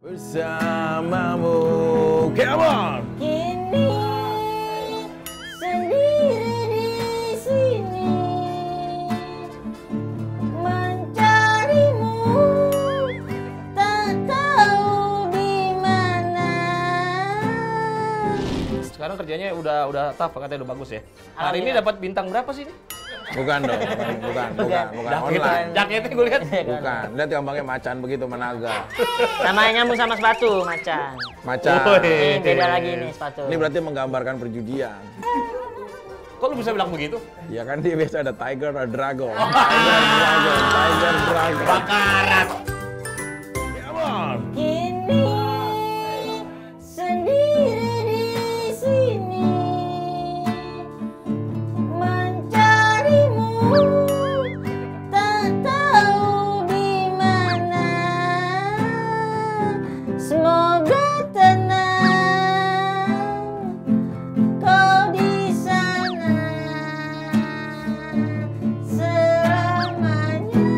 Bersamamu, come on! Kini sendiri di sini mencarimu, tak tahu di mana. Sekarang kerjanya udah tough, katanya udah bagus ya. Hari ini dapat bintang berapa sih ini? Bukan dong, bukan online. Jaketnya gue lihat. Bukan, lihat gampangnya macan begitu menaga. Namanya nyambung sama sepatu, macan. Macan. Ini beda lagi nih sepatu. Ini berarti menggambarkan perjudian. Kok lu bisa bilang begitu? Ya kan dia biasa ada tiger, ada dragon. Tiger, dragon. Bakarat. Come on! Kini sendiri di sini mencarimu, tak tahu di mana. Semoga tenang kau di sana selamanya.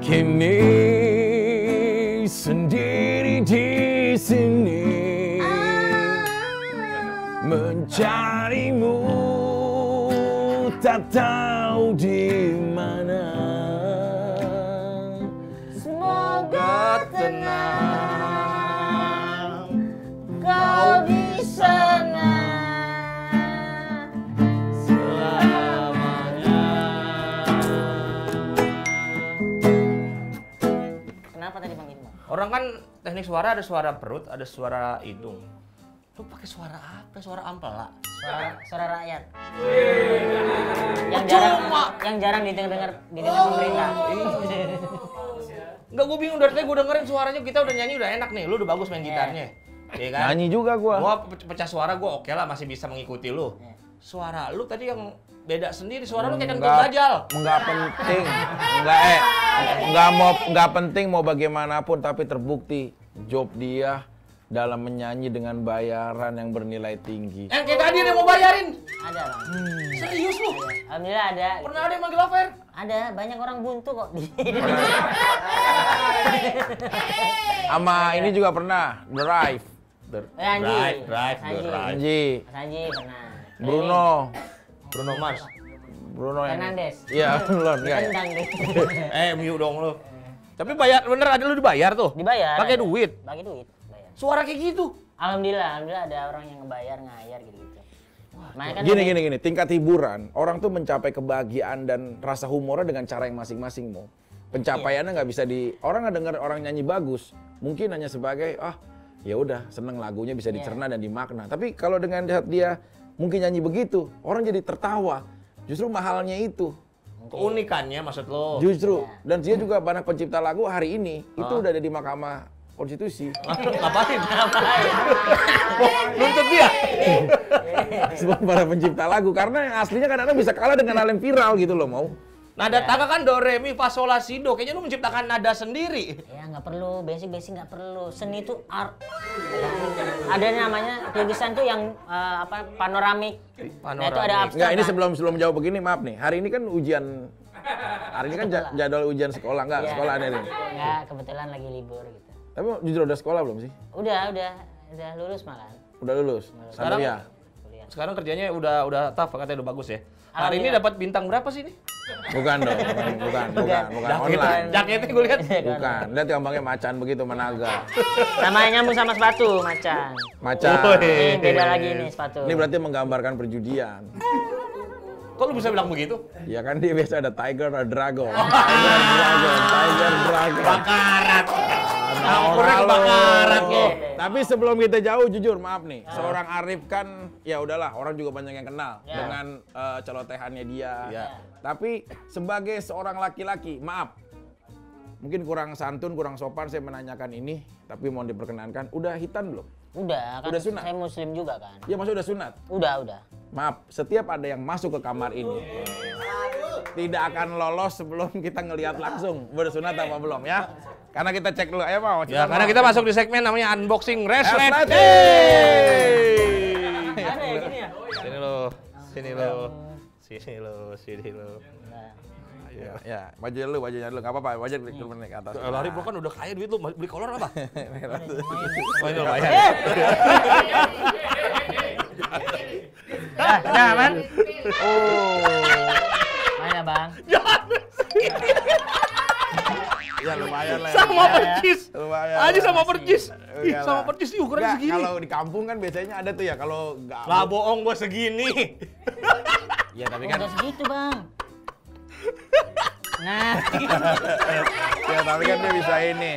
Kini sendiri di sini mencarimu, tak tahu di mana. Semoga tenang kau di sana selamanya. Kenapa tadi manggil Bang? Orang kan teknik suara ada suara perut, ada suara hidung. Lu pakai suara apa? Suara ampela. Suara rakyat. Yang jarang didengar pemerintah. Enggak, gue bingung dari tadi gue dengerin suaranya, kita udah nyanyi udah enak nih. Lu udah bagus main gitarnya. Iya kan? Nyanyi juga gua. Gua pecah suara gua oke lah, masih bisa mengikuti lu. Suara lu tadi yang beda sendiri, suara lu kayak kentut bajal. Enggak penting. Enggak penting mau bagaimanapun, tapi terbukti job dia dalam menyanyi dengan bayaran yang bernilai tinggi. Kayak tadi dia mau bayarin. Ada Bang. Serius lu? Alhamdulillah ada. Pernah ada yang manggil Afer? Ada, banyak orang buntu kok di Sama ini juga pernah, Drive. Anji. Drive. Anji, Mas Anji pernah. Bruno Mars. yang Fernandes. Iya, belum ya. Tendang deh. Mute dong lu. Tapi bayar bener, ada lu dibayar tuh? Dibayar. Pakai ada. duit? Pakai duit, bayar. Suara kayak gitu? Alhamdulillah ada orang yang ngebayar, ngayar gitu-gitu. Makanya kan Gini, tingkat hiburan, orang tuh mencapai kebahagiaan dan rasa humornya dengan cara yang masing-masing mau. Pencapaiannya nggak bisa orang nggak dengar orang nyanyi bagus, mungkin hanya sebagai ya udah seneng lagunya bisa dicerna dan dimakna. Tapi kalau dengan dia mungkin nyanyi begitu, orang jadi tertawa. Justru mahalnya itu. Keunikannya maksud lo? Justru. Dan dia juga banyak pencipta lagu hari ini itu udah ada di Mahkamah Konstitusi. Ngapain? Nuntut dia? Sebab para pencipta lagu karena yang aslinya kadang-kadang bisa kalah dengan hal yang viral gitu loh mau. Nada tangga kan do re mi fa sol la si do. Kayaknya lu menciptakan nada sendiri. Ya nggak perlu, basic nggak perlu. Seni itu art. Ada namanya lukisan tuh yang panoramik. Nah, itu ada abstrak. Enggak, ini kan? sebelum jauh begini maaf nih. Hari ini kan ujian. Hari ini kan jadwal ujian sekolah enggak? Iya. Sekolah ada nih. Enggak, kebetulan lagi libur gitu. Tapi jujur udah sekolah belum sih? Udah lulus malah. Udah lulus. Sekarang Sanuriah. Sekarang kerjanya udah tough, katanya udah bagus ya. Hari ini dapat bintang berapa sih ini? Bukan dong, bukan online. Jaketnya gue lihat. Bukan, lihat gampangnya macan begitu menaga. Namanya nyambung sama sepatu, macan. Macan. Ini beda lagi nih sepatu. Ini berarti menggambarkan perjudian. Kok lu bisa bilang begitu? Ya kan dia biasa ada tiger, ada dragon. Tiger, dragon. Bakarat. Orang bakarat lo. Tapi sebelum kita jauh, jujur maaf nih, seorang Arif kan ya udahlah, orang juga banyak yang kenal dengan celotehannya dia. Ya. Tapi sebagai seorang laki-laki, maaf, mungkin kurang santun, kurang sopan saya menanyakan ini, tapi mohon diperkenankan, udah hitan belum? Udah, kan Udah sunat? saya muslim juga kan. Ya maksudnya udah sunat. Udah. Maaf, setiap ada yang masuk ke kamar ini, tidak akan lolos sebelum kita ngelihat langsung bersunat apa belum ya. Karena kita cek dulu, ayo Pak. Ya, karena kita masuk di segmen namanya unboxing wrestling. Ada ya gini ya? Sini lo. Sini lo. Nah, Ya, bajunya lu, nggak apa-apa, wajah turun naik ke atas. Lari bro kan udah kaya duit lu, beli kolor apa? lumayan. Lumayan. Nah, aman. Oh, Mana bang? ya lumayan lah. Sama percis. Lumayan. Aja sama percis. Ih, Iyalah. sama percis nih ukurannya Nggak, segini. kalau di kampung kan biasanya ada tuh ya, kalau nggak. Lah bohong gua segini. Ya tapi kan. Udah segitu bang. Nah, Ya tapi kan dia bisa ini.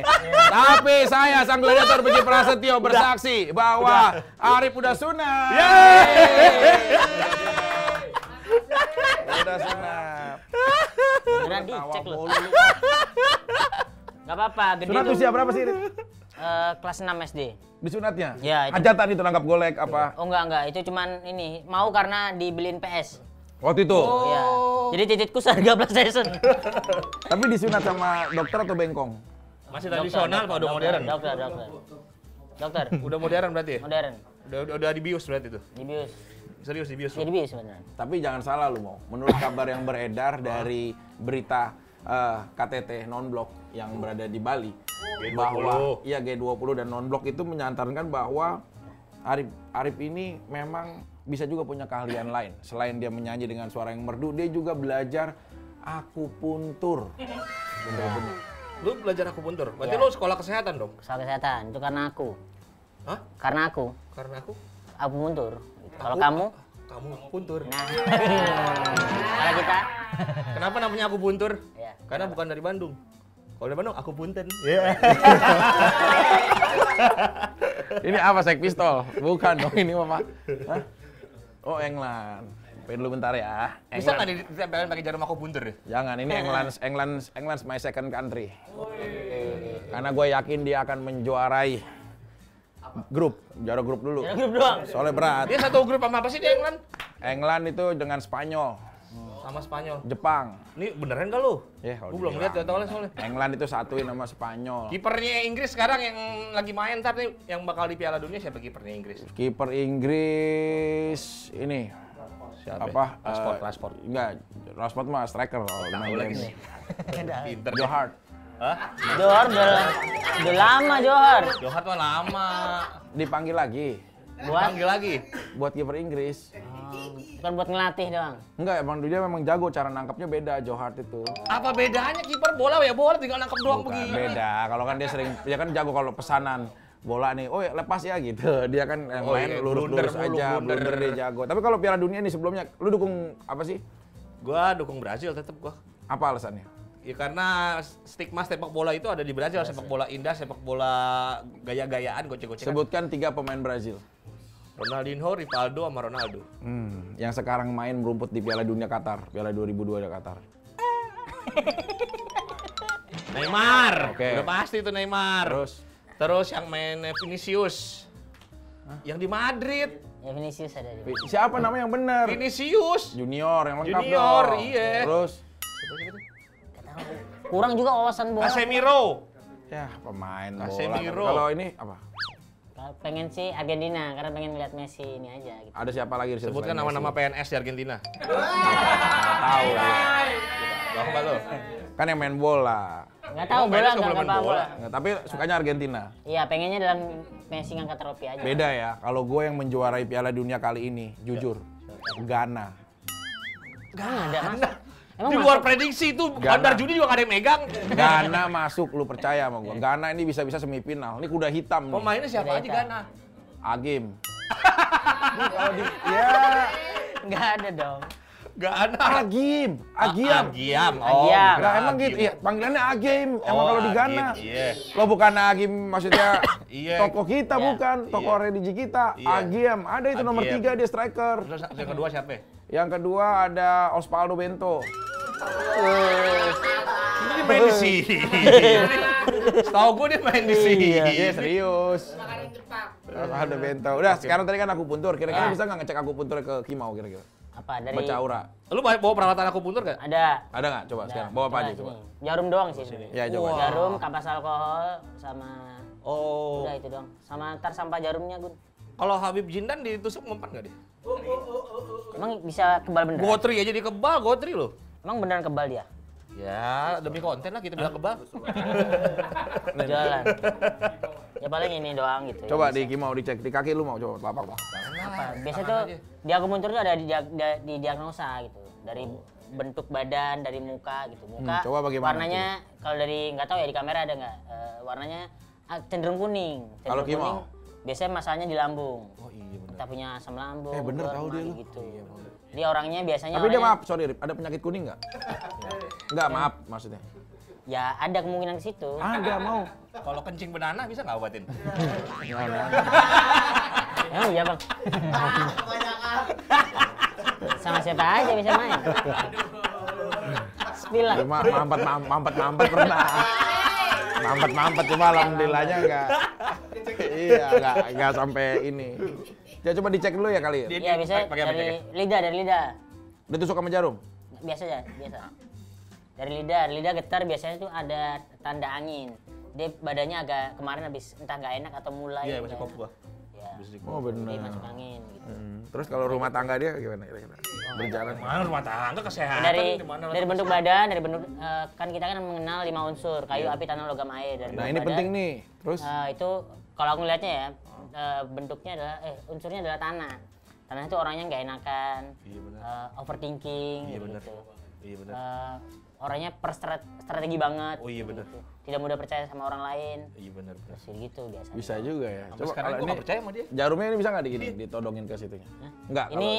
Tapi saya sang gladiator Beji Prasetyo bersaksi bahwa Arif udah sunat. Udah sunat. beneran dicek loh. Gak apa-apa, gede Sunat tuh. usia berapa sih, Rif? Kelas 6 SD. Di sunatnya? Ya, itu. Hajatan itu nangkap golek apa? Oh enggak, itu cuman ini, mau karena dibeliin PS. Waktu itu. Iya. Jadi titikku harga PlayStation. Tapi disunat sama dokter atau bengkong? Masih tradisional apa udah modern? Dokter. Udah modern berarti ya? Modern. Udah dibius berarti tuh. Dibius. Serius dibius. Jadi bius beneran. Tapi jangan salah lu mau. Menurut kabar yang beredar dari berita KTT non-blok yang berada di Bali, G20. bahwa iya G20 dan non-blok itu menyantarkan bahwa Arif ini memang bisa juga punya keahlian lain. Selain dia menyanyi dengan suara yang merdu, dia juga belajar akupuntur. Bener-bener. Lu belajar akupuntur? Berarti Ya. lu sekolah kesehatan dong? Soal kesehatan, itu karena aku. Hah? Karena aku. Karena Aku mundur. Kalau Aku- kamu? Kamu puntur. Nah. Kalau kita? Kenapa namanya aku puntur? Ya. Karena bukan dari Bandung. Kalau dari Bandung aku punten. Ini apa, sek pistol? Bukan dong, ini apa? Hah? Oh, England. Pengen dulu bentar ya. Bisa England. nggak ditempelin pakai jarum aku puntur ya? Jangan, ini England's my second country. Karena gue yakin dia akan menjuarai grup, juara grup dulu. Ya grup doang. Soalnya berat. Dia satu grup sama apa sih di England? England itu dengan Spanyol, Sama Spanyol. Jepang. Ini beneran gak lu? Ya, kalau Gue belum lihat dibilang. jadwalnya soalnya. England itu satuin sama Spanyol. Kipernya Inggris sekarang yang lagi main ntar nih yang bakal di Piala Dunia siapa kipernya Inggris? Kiper Inggris ini Siapa? apa? Rashford. Enggak, Rashford mah striker. Tahu lagi. Pinter. Joe Hart. Hah? Johor udah lama Johor. Johar tuh lama. Dipanggil lagi Buat Panggil lagi. buat kiper Inggris. bukan buat ngelatih doang. Enggak, emang dia memang jago, cara nangkapnya beda Joe Hart itu. Apa bedanya kiper bola ya bola tinggal nangkep doang Bukan, begini. beda. Kalau kan dia sering, dia kan jago kalau pesanan bola nih, oh ya lepas ya gitu. Dia kan yang Oh lain iya, lurus-lurus blunder mulu, aja, blunder. blunder dia jago. Tapi kalau Piala Dunia nih sebelumnya, lu dukung apa sih? Gua dukung Brazil tetap gua. Apa alasannya? Ya karena stigma sepak bola itu ada di Brazil, sepak bola indah, sepak bola gaya-gayaan, gocek-gocekan. Sebutkan 3 pemain Brazil. Ronaldinho, Rivaldo, sama Ronaldo. Yang sekarang main merumput di Piala Dunia Qatar, Piala 2002 di Qatar. Neymar, Oke. udah pasti itu Neymar. Terus yang main Vinicius. Yang di Madrid, Ya Vinicius ada di. Siapa nama yang benar? Vinicius. Junior yang lengkap Junior, dong. iya. Terus, Kurang juga wawasan bola. Casemiro. ya pemain bola. Casemiro. Kalau ini apa? Pengen sih Argentina karena pengen lihat Messi ini aja gitu. Ada siapa lagi di situ Sebutkan selain nama-nama Messi? PNS di Argentina. Nggak tahu dia. Tahu nggak lo? Kan yang main bola. Enggak tahu Oh, bola mainnya enggak sebelum apa bola. Nggak, tapi sukanya Argentina. Iya, pengennya dalam Messi ngangkat trofi aja. Beda ya. Kalau gue yang menjuarai Piala Dunia kali ini, jujur, Ghana. Enggak ada masa. Emang Di masuk? luar prediksi itu bandar judi juga nggak ada yang megang. Ghana masuk, lu percaya sama gue. Ghana ini bisa-bisa semifinal. Ini kuda hitam nih. Pemainnya siapa aja Kita. Ghana? Agim. Ini kalau di, ya, Enggak ada dong. Ghana. Agim. Agiam. Agiam. Agiam. Nah, emang gitu, iya, panggilannya Agim. Emang Oh, kalau di Ghana. Agim, iya. Lo bukan Agim maksudnya Iya. tokoh kita Iya. bukan, tokoh Iya. religi kita. Iya. Agim. Ada itu nomor Agim. 3 dia striker. Terus yang kedua siapa? Yang kedua ada Osvaldo Bento. Ini dia main di sini. Setahu gue dia main di sini. Iya serius. Osvaldo Bento. Udah, sekarang tadi kan aku puntur. Kira-kira bisa nggak ngecek aku puntur ke Kimau kira-kira? Apa dari Baca aura. Lu bawa peralatan aku puntur gak? Ada. Ada nggak? Coba sekarang. Bawa apa aja Coba coba? sini. Jarum doang sih sini. Ya coba. Wah. Jarum, kampas alkohol sama Oh. udah itu doang. Sama ntar sampah jarumnya, Gun. Kalau Habib Jindan ditusuk mempan nggak dia? Emang bisa kebal beneran? Gotri aja di kebal, Gotri loh. Emang beneran kebal dia? Ya, demi konten lah kita bilang kebal. Jalan. Ya paling ini doang gitu. Coba ya, di Kimau dicek di kaki lu mau coba telapak Pak. apa? Biasanya tuh di akupuntur tuh ada di diagnosa gitu. Dari bentuk badan, dari muka gitu. Muka coba bagaimana warnanya kalau dari nggak tahu ya di kamera ada nggak warnanya cenderung kuning. Kalau Cenderung Kimau? kuning, biasanya masalahnya di lambung. Oh iya benar. Kita punya asam lambung. Bener gerd, tahu dia mah, lu. gitu. Dia orangnya biasanya Tapi dia orangnya- maaf, sorry Rip, ada penyakit kuning nggak? Nggak, maaf maksudnya. Ya ada kemungkinan ke situ. Ada mau. Kalau kencing banana bisa nggak obatin? Emang iya bang. Sama siapa aja bisa main. Spill Ya, mampet pernah. Mampet cuma alhamdulillahnya iya, enggak sampai ini. Ya coba dicek dulu ya kali ya. Iya bisa pakai apa dari ceknya? lidah. Ditusuk sama jarum. Biasa aja, biasa. Dari lidah getar biasanya tuh ada tanda angin. Dia badannya agak kemarin habis entah nggak enak atau mulai. Iya, nggak masih enak. kopu gua. Ya. Oh Dia benar. masuk angin gitu. Terus kalau rumah tangga dia gimana kira-kira? Berjalan. Mana rumah tangga kesehatan Dari bentuk badan, dari bentuk kan kita kan mengenal 5 unsur, kayu, api, tanah, logam, air. Dari Nah, bentuk ini badan, penting nih. Terus itu kalau aku ngeliatnya ya bentuknya adalah unsurnya adalah tanah. Tanah itu orangnya nggak enakan, Iya, benar. overthinking Iya, gitu. benar. Iya benar. Orangnya strategi banget. Oh iya benar. gitu. Tidak mudah percaya sama orang lain. Iya benar. Terus gitu biasanya. bisa juga ya. Sampai sekarang gua nggak percaya sama dia. Jarumnya ini bisa nggak digini, ditodongin ke situnya? Enggak. Ini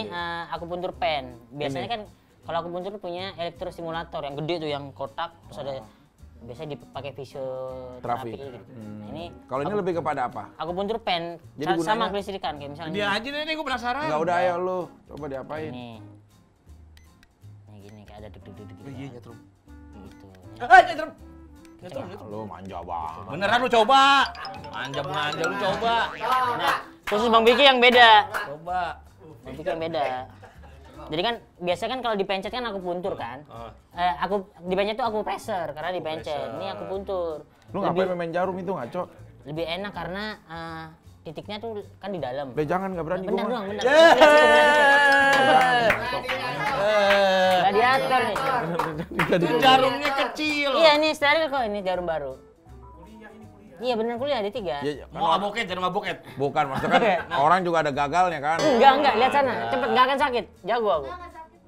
akupuntur pen. Biasanya Ini. kan kalau akupuntur punya elektrostimulator yang gede tuh yang kotak terus ada biasanya dipakai fisioterapi Terapi. gitu. Nah, ini Kalau ini lebih kepada apa? akupuntur pen Jadi sama gunanya- kelistrikan kayak misalnya Dia aja deh, gue penasaran. Enggak udah ayo lu. Coba diapain? ini. Ini gini kayak ada deg-deg gitu. Iya, nyetrum. Gitu. Nyetrum. Nyetrum. Lu manja banget. Beneran lu coba. Manja lu coba. Nah, khusus Bang Biki yang beda. Coba. Bang Biki yang beda. Jadi kan biasanya kan kalau dipencet kan akupuntur kan. Aku dipencet tuh akupressure karena dipencet. Ini akupuntur. Lu ngapain main jarum itu ngaco? Lebih enak karena titiknya tuh kan di dalam. Be jangan enggak berani Bener gua. doang, bener. Lihat situ, lihat situ. Gladiator nih. Jarumnya kecil. Iya ini steril kok, ini jarum baru. Iya bener kuliah di 3. Iya, Mau aboket, jarum aboket. bukan maksudnya kan orang juga ada gagalnya kan. Enggak, lihat sana. Cepet, enggak akan sakit. Jago aku.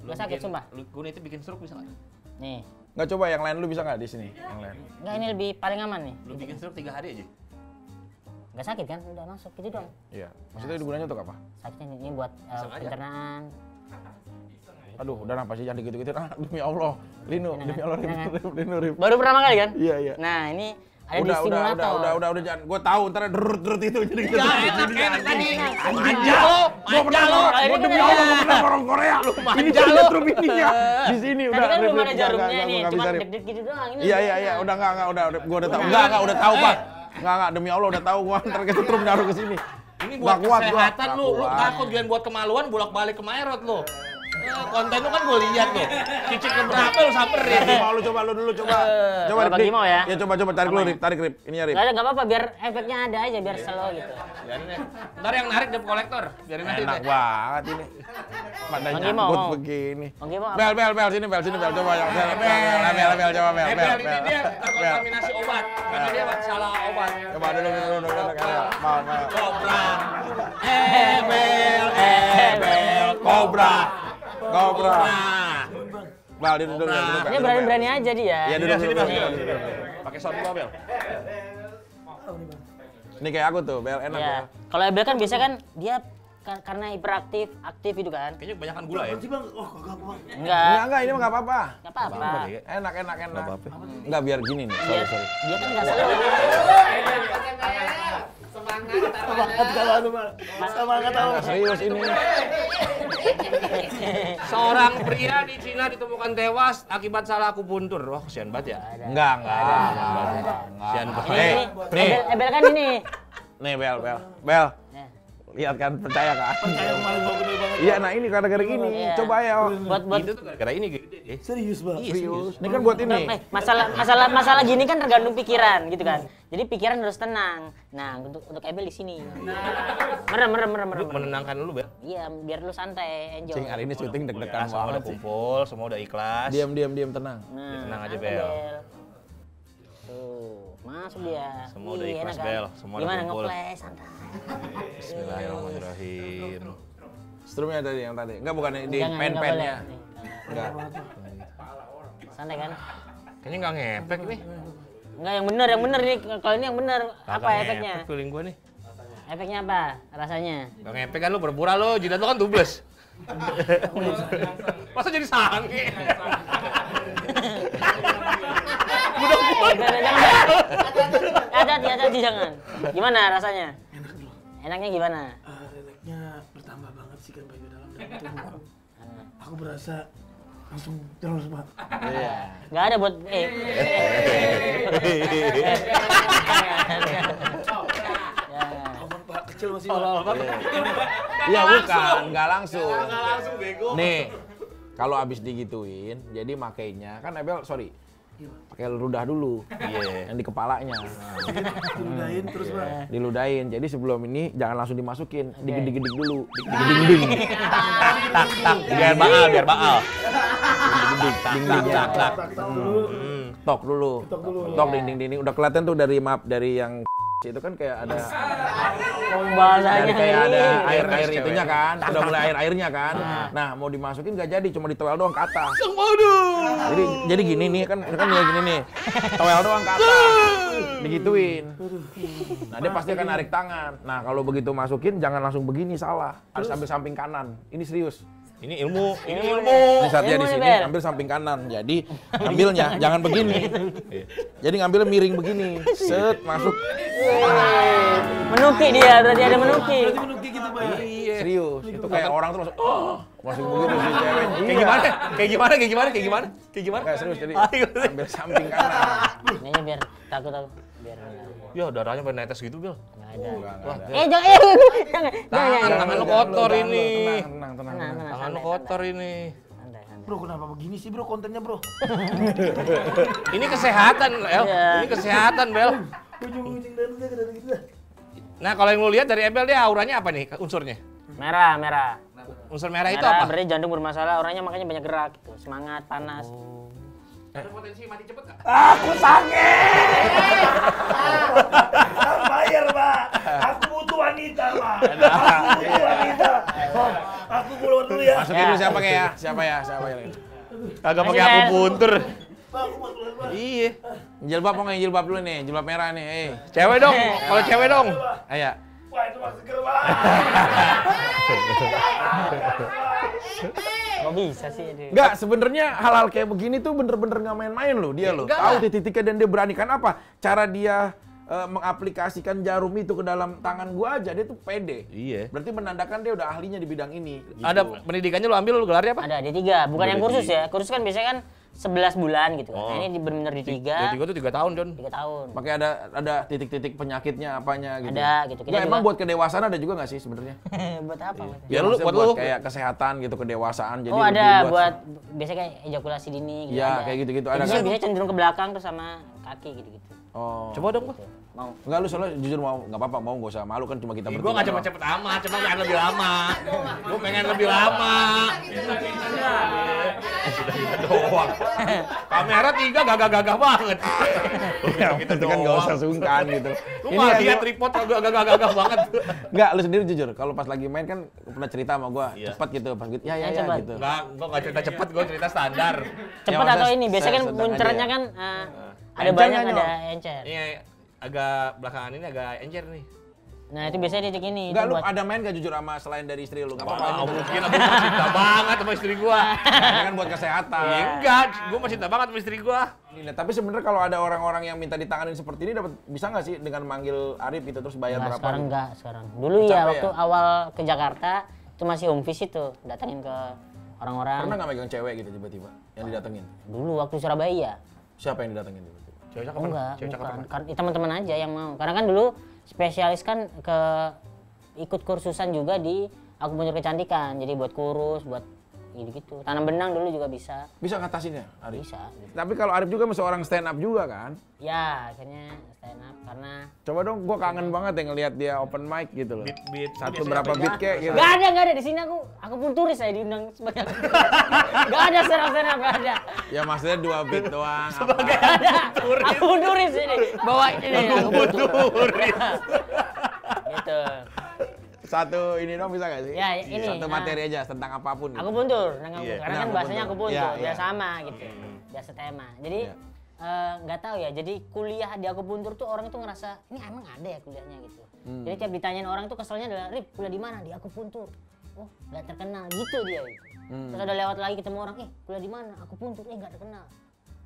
Enggak sakit, sumpah. Lu gue itu bikin stroke bisa nggak? Nih. Enggak coba yang lain lu bisa nggak di sini? Yang lain. Enggak, ini lebih paling aman nih. Lu bikin stroke 3 hari aja. Enggak sakit kan? Udah masuk gitu dong. Iya. Maksudnya gunanya untuk apa? Sakitnya ini buat pencernaan. Aduh, udah apa sih jangan gitu-gitu. Demi Allah. Lino, demi Allah Lino. Baru pertama kali kan? Iya, iya. Nah, ini ada di simulator. Udah jangan. Gua tahu ntar derut itu jadi gitu. Enak tadi. Manja lo. Gua pernah lo. Gua demi Allah gua pernah orang Korea lu. Ini sinetron ininya. Di sini udah. Tadi kan belum Rip, ada Rip, jarumnya enggak, nih, gua nggak cuma bisa, Rip. deg-deg gitu doang. Ini Iya, udah gua udah tahu. Enggak, udah tahu, Pak. Enggak, demi Allah udah tahu gua ntar kesetrum naruh ke sini. Ini Nggak buat kuat gua. kesehatan Nggak lu kuat. takut jangan buat kemaluan bolak-balik ke Maerot lu. Konten lu kan gue lihat lu. Cicik keberapa lu samperin. Mau lu coba lu dulu coba. Coba Kalau bagi Rip. mau ya? Ya coba tarik lu Rip, tarik Rip. Ini ya Rip. Nggak apa-apa, biar efeknya ada aja, biar slow gitu. Biarin deh. Ntar yang narik debt kolektor. Biarin aja Enak deh. banget ini. Pada Bang Gimo, nyangkut mau? begini. Bang Gimo, apa? Bel sini coba yang bel coba bel. Bel ini dia terkontaminasi obat. Karena dia salah obat. Coba dulu. Mau. Kobra. Bel. Kobra. Bel duduk. Dia berani-berani aja dia. Iya Sini, duduk. Bel. Pakai sound gua, Bel. Ini kayak aku tuh, Bel enak Ya. ya. Kalau Ebel kan biasa kan dia karena hiperaktif, aktif itu kan. Kayaknya kebanyakan gula ya. Enggak. Enggak, ini mah enggak apa-apa. Enggak apa-apa. Enak. Enggak biar gini nih. Sorry. Dia kan enggak slow. Serius ini. Seorang pria di Cina ditemukan tewas akibat salah akupuntur. Wah, kesian banget ya. Enggak. Kesian Ini, banget. Nih. Ebel kan ini. Nih Bel. Ya. Lihat kan, percaya kan? Percaya kemarin gua gede banget. Iya, nah ini gara-gara gini. Iya. Coba ya. Buat Itu tuh gara-gara ini gede. Serius, Bang. Serius. Ini kan buat ini. masalah gini kan tergantung pikiran gitu kan. Jadi pikiran harus tenang. Nah, untuk Ebel di sini. Merem. Lu menenangkan lu, Bel. Iya, biar lu santai, enjoy. Cing, hari ini syuting deg-degan Semua udah banget sih. kumpul, semua udah ikhlas. Diam, tenang. Nah, tenang aja, santai, Bel. Tuh, masuk dia. Semua udah Ih, ikhlas, enak kan? Bel. Semua udah Gimana kumpul. ngeplay santai. Bismillahirrahmanirrahim. Strumnya tadi yang tadi. Enggak, bukan di Jangan, pen-pennya. nggak Enggak. boleh. Santai kan? Kayaknya nggak ngepek nih. Enggak, yang bener nih. Kalau ini yang bener, apa Kagak efeknya? ngepek feeling gua nih. Efeknya apa? Rasanya? Gak ngepek kan lu pura-pura lu, jidat lu kan dubles. Masa jadi sange? Hati-hati jangan. Gimana rasanya? Enak dulu. Enaknya gimana? Relaxnya bertambah banget sih kan bagian dalam dan itu. Aku berasa langsung terus, Pak. Iya. Nggak ada buat Abang Pak kecil masih, Pak. Iya, bukan, enggak langsung. Nih, kalau abis digituin, jadi makainya kan Ebel, sorry, pakai ludah dulu. Iya. Yang di kepalanya. Diludahin terus, Pak. Diludahin. Jadi sebelum ini jangan langsung dimasukin, digedik-gedik dulu. Digedik-gedik. Tak, biar baal. Digedik dindingnya. Tak. Tok dulu. Tok dinding-dinding. Udah kelihatan tuh dari map dari yang itu kan kayak ada bahasanya. dari kayak ada ini. air itunya kan. Udah mulai airnya kan. Nah, mau dimasukin nggak jadi, cuma ditowel doang ke atas. Jadi gini nih kan gini nih. Towel doang ke atas. Digituin. Nah, dia pasti akan narik tangan. Nah, kalau begitu masukin jangan langsung begini, salah. Harus ambil samping kanan. Ini serius. Ini ilmu. Ini saatnya di Ilmu nih, sini Bel. ambil samping kanan. Jadi ambilnya jangan begini. Jadi ngambilnya miring begini. Set masuk. Menuki dia, berarti ada menuki. Berarti menuki gitu, Pak. Iya. Serius. Itu kayak orang tuh langsung masuk begitu si cewek. Kayak gimana? Kayak gimana? Kayak serius jadi Ayo. ambil samping kanan. Ini biar takut biar Ya darahnya pada netes gitu, Bil. nggak ada. Enggak ada. Jangan. Tangan lu kotor ini. Tenang. Tangan lu kotor ini. Santai. Bro, kenapa begini sih, Bro, kontennya, Bro? Ini kesehatan, El. Iya. Ini kesehatan, Bel. Ujung-ujung dan gitu dah. Nah, kalau yang lu lihat dari Ebel dia auranya apa nih unsurnya? Merah. Unsur merah itu Merah apa? berarti jantung bermasalah, orangnya makanya banyak gerak gitu. Semangat, panas. Ada potensi mati cepet nggak? Aku sakit! Bayar, Pak. Aku butuh wanita, Pak. Aku butuh wanita. Oh, aku keluar dulu ya. Masukin dulu siapa kayak ya? Siapa ya? Kagak Masih, pakai aku Bel. buntur. Pak, aku mau keluar, Pak. Iya. Jilbab mau nggak jilbab dulu nih? Jilbab merah nih. Cewek dong. Kalau cewek dong. Ayo. Wah, itu masih seger, Pak. Kok bisa sih? Enggak, sebenarnya hal-hal kayak begini tuh bener-bener nggak main-main loh dia loh. Enggak Tahu lah. titik-titiknya dan dia beranikan apa? Cara dia mengaplikasikan jarum itu ke dalam tangan gua aja, dia tuh pede. Iya. Berarti menandakan dia udah ahlinya di bidang ini. Gitu. Ada pendidikannya lu ambil, lu gelarnya apa? Ada D3, bukan yang kursus ya. Kursus kan biasanya kan 11 bulan gitu. Oh. Nah, ini benar-benar Ya, D3. tiga tuh 3 tahun, Don. 3 tahun. Makanya ada titik-titik penyakitnya apanya gitu. Ada gitu. Kita Nggak, emang juga- buat kedewasaan ada juga nggak sih sebenarnya? buat apa? Mas? Ya, lu- maksudnya buat lu. kayak kesehatan gitu, kedewasaan. Jadi Oh lebih ada buat biasanya kayak ejakulasi dini gitu. Iya, ada. kayak gitu-gitu ada Jadi kan? biasanya cenderung ke belakang tuh sama kaki gitu-gitu. Oh. Coba dong, gua. Mau. Enggak, lu soalnya jujur mau nggak apa-apa, mau nggak usah malu kan cuma kita Gue bertiga. nggak doang. cepet-cepet amat, cuma pengen lebih lama. Gue pengen lebih lama. Doang. Kamera 3 gagah-gagah banget. Ya, kita kan nggak usah sungkan gitu. Lu mah dia tripod gagah-gagah banget. Enggak, lu sendiri jujur. Kalau pas lagi main kan pernah cerita sama gua, Iya. cepet gitu, pas gitu. Ya Cepet. gitu. Enggak, gue nggak cerita cepet, gue cerita standar. Cepet maksudnya atau ini? Biasanya kan sedang aja muncernya ya? kan ada Encer banyak nggak, ada Nyok? encer. Ini agak belakangan ini agak encer nih. Nah itu biasanya titik ini. Enggak, itu lu buat- ada main gak jujur sama selain dari istri lu? Enggak Wah, apa-apa. mungkin aku mah cinta banget sama istri gua. Ini kan buat kesehatan. Iya enggak, gua mah cinta banget sama istri gua. Ini, tapi sebenarnya kalau ada orang-orang yang minta ditanganin seperti ini dapat bisa nggak sih dengan manggil Arif gitu terus bayar Nggak, berapa? sekarang gitu? enggak sekarang. Dulu Capek ya ya? waktu awal ke Jakarta itu masih home visit tuh, datengin ke orang-orang. Pernah nggak megang cewek gitu tiba-tiba yang didatengin? Dulu waktu Surabaya. Siapa yang didatengin tiba-tiba? Cewek Oh enggak, cewek cakep bukan. apa? Kan teman-teman aja yang mau. Karena kan dulu spesialis kan ke ikut kursusan juga di akupuntur kecantikan. Jadi buat kurus, buat gitu. Tanam benang dulu juga bisa. Bisa ngatasinnya, Arif? Bisa. Gitu. Tapi kalau Arif juga seorang stand up juga kan? Ya, akhirnya stand up karena Coba dong, gue kangen banget ya ngelihat dia open mic gitu loh. Beat. Satu berapa beat kek gitu. Gak ada di sini aku punturis saya diundang sebagai gak ada stand up, gak ada. Ya maksudnya 2 beat doang. Sebagai Aku punturis ini, bawa ini aku punturis. Gitu. Satu ini dong bisa gak sih? Ya, ini. Satu materi aja tentang apapun. Aku puntur, karena Iya, kan bahasanya aku puntur, Iya, biar iya. sama gitu, biar setema. Jadi Iya. nggak tahu ya, jadi kuliah di aku puntur tuh orang tuh ngerasa ini emang ada ya kuliahnya gitu. Jadi tiap ditanyain orang tuh keselnya adalah, Rip kuliah di mana? Di aku puntur. Oh nggak terkenal gitu dia. Gitu. Terus ada lewat lagi ketemu orang, kuliah di mana? Aku puntur, nggak terkenal.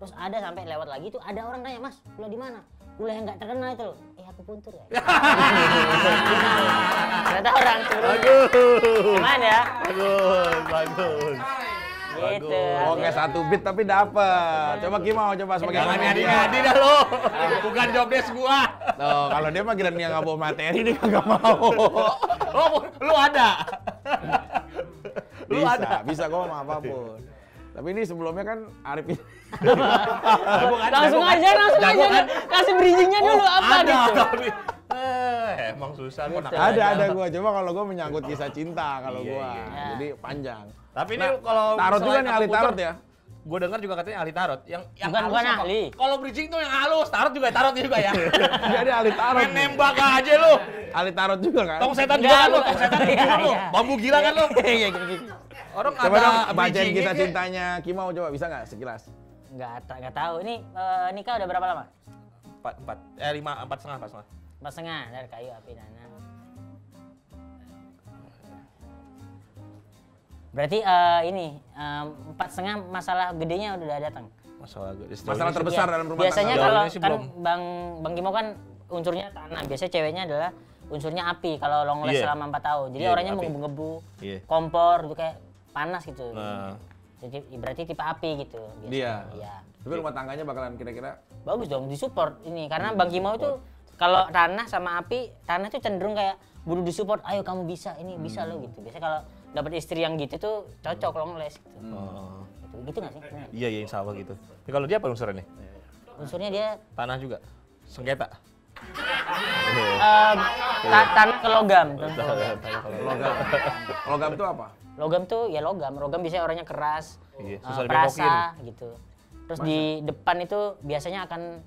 Terus ada sampai lewat lagi tuh ada orang nanya, Mas kuliah di mana? Kuliah yang nggak terkenal itu loh. Aku puntur ya. Ternyata orang sebelumnya. Gimana ya? Bagus. Gitu. Oke, 1 beat tapi dapet. Coba Kimau, coba sebagai Jangan komedian. ngadi-ngadi dah lo. Bukan job desk gua. Tuh, kalau dia mah kira dia nggak bawa materi, dia kagak mau. Lu ada. Lu Bisa, ada. bisa kok sama apapun. Tapi ini sebelumnya kan Arif ini. Langsung aja, kasih bridgingnya dulu apa Ada. gitu. Tapi emang susah kok nak. Ada gua. Coba kalau gua menyangkut kisah cinta kalau Iya, gua. iya. Jadi panjang. Tapi ini Nah, kalau tarot juga selain nih, ahli akupuntur, tarot ya. Gue dengar juga katanya ahli tarot. Yang Bukan halus apa? ahli. Kalau bridging tuh yang halus, tarot juga ya. Jadi ahli tarot. Main nih. nembak aja lu. Ahli tarot juga kan? Tong setan juga kan lu, tong setan Iya, juga lu. iya. Bambu gila kan lu. Iya gitu. Orang Coba ada dong bacain bridgingnya kisah kayak- cintanya Kimau, coba bisa nggak sekilas? Nggak tahu. Ini nikah udah berapa lama? 4,5. 4,5 dari kayu api dana. Berarti ini 4,5 masalah gedenya udah datang. Masalah terbesar Iya. dalam rumah Biasanya tangga. kalau Ini sih kan belum. Bang Kimo kan unsurnya tanah. Biasanya ceweknya adalah unsurnya api kalau long last Iya. selama 4 tahun. Jadi Iya, orangnya api. menggebu-gebu, Iya. kompor gitu kayak panas gitu. Nah, Jadi berarti tipe api gitu. biasanya. Dia. Iya. Tapi rumah tangganya bakalan kira-kira Bagus dong, disupport ini karena Bang Kimau itu kalau tanah sama api, tanah itu cenderung kayak butuh disupport, ayo kamu bisa, ini bisa lo gitu. Biasanya kalau dapat istri yang gitu tuh cocok long last gitu. oh. Gitu nggak sih? Bener. Iya insya Allah gitu. Tapi kalau dia apa unsurnya nih? Unsurnya dia Tanah juga? Sengketa? tanah ke logam. logam. Logam itu apa? Logam tuh ya logam. Logam biasanya orangnya keras, Iya, susah perasa gitu. Terus di depan itu biasanya akan